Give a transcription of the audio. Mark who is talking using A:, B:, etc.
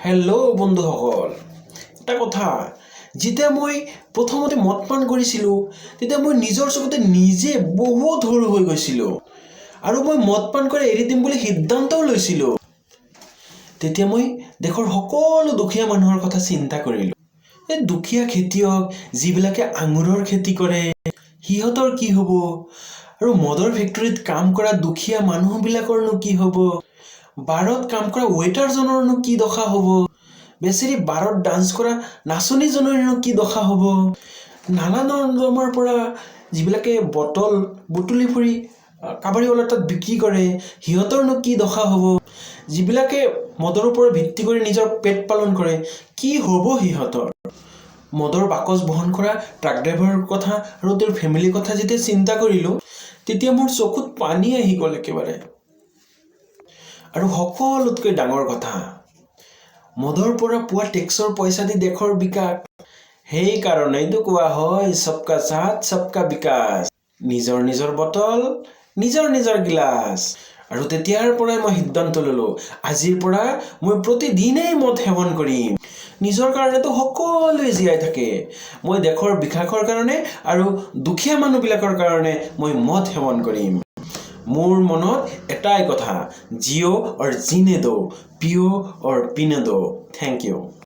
A: Hello' বন্ধুসকল, এটা কথা, যেতিয়া মই প্ৰথমতে মদ পান কৰিছিলোঁ তেতিয়া মই নিজৰ চকুতে নিজে বহুত সৰু হৈ গৈছিলোঁ আৰু মই মদ পান কৰি এৰি দিম বুলি সিদ্ধান্তও লৈছিলোঁ। তেতিয়া মই দেশৰ সকলো দুখীয়া মানুহৰ কথা চিন্তা কৰিলোঁ। এই দুখীয়া খেতিয়ক যিবিলাকে আঙুৰৰ খেতি কৰে, সিহঁতৰ কি হ'ব? আৰু মদৰ ফেক্টৰীত কাম কৰা দুখীয়া মানুহবিলাকৰনো কি হ'ব? বাৰত কাম কৰা ৱেটাৰজনৰনো কি দশা হ'ব? বেচেৰি বাৰত ডান্স কৰা নাচনীজনৰনো কি দশা হ'ব? নালা নৰ্দমাৰ পৰা যিবিলাকে বটল বুটলি ফুৰি কাবাৰীৱালাৰ তাত বিক্ৰী কৰে, সিহঁতৰনো কি দশা হ'ব? যিবিলাকে মদৰ ওপৰত ভিত্তি কৰি নিজৰ পেট পালন কৰে, কি হ'ব সিহঁতৰ? মদৰ বাকচ বহন কৰা ট্ৰাক ড্ৰাইভাৰৰ কথা আৰু তেওঁৰ ফেমিলিৰ কথা যেতিয়া চিন্তা কৰিলোঁ, তেতিয়া মোৰ চকুত পানী আহি গ'ল একেবাৰে। আৰু সকলোতকৈ ডাঙৰ কথা, মদৰ পৰা পোৱা টেক্সৰ পইচা দি দেশৰ বিকাশ। সেইকাৰণেইতো কোৱা হয় সবকা সাথ সবকা বিকাশ। নিজৰ নিজৰ বটল, নিজৰ নিজৰ গিলাচ। আৰু তেতিয়াৰ পৰাই মই সিদ্ধান্ত ল'লোঁ, আজিৰ পৰা মই প্ৰতিদিনেই মদ সেৱন কৰিম। নিজৰ কাৰণেতো সকলোৱে জীয়াই থাকে, মই দেশৰ বিকাশৰ কাৰণে আৰু দুখীয়া মানুহবিলাকৰ কাৰণে মই মদ সেৱন কৰিম। মোৰ মনত এটাই কথা, জিঅ' অৰ জিনে দো, পিঅ' অৰ পিনে দো। Thank U.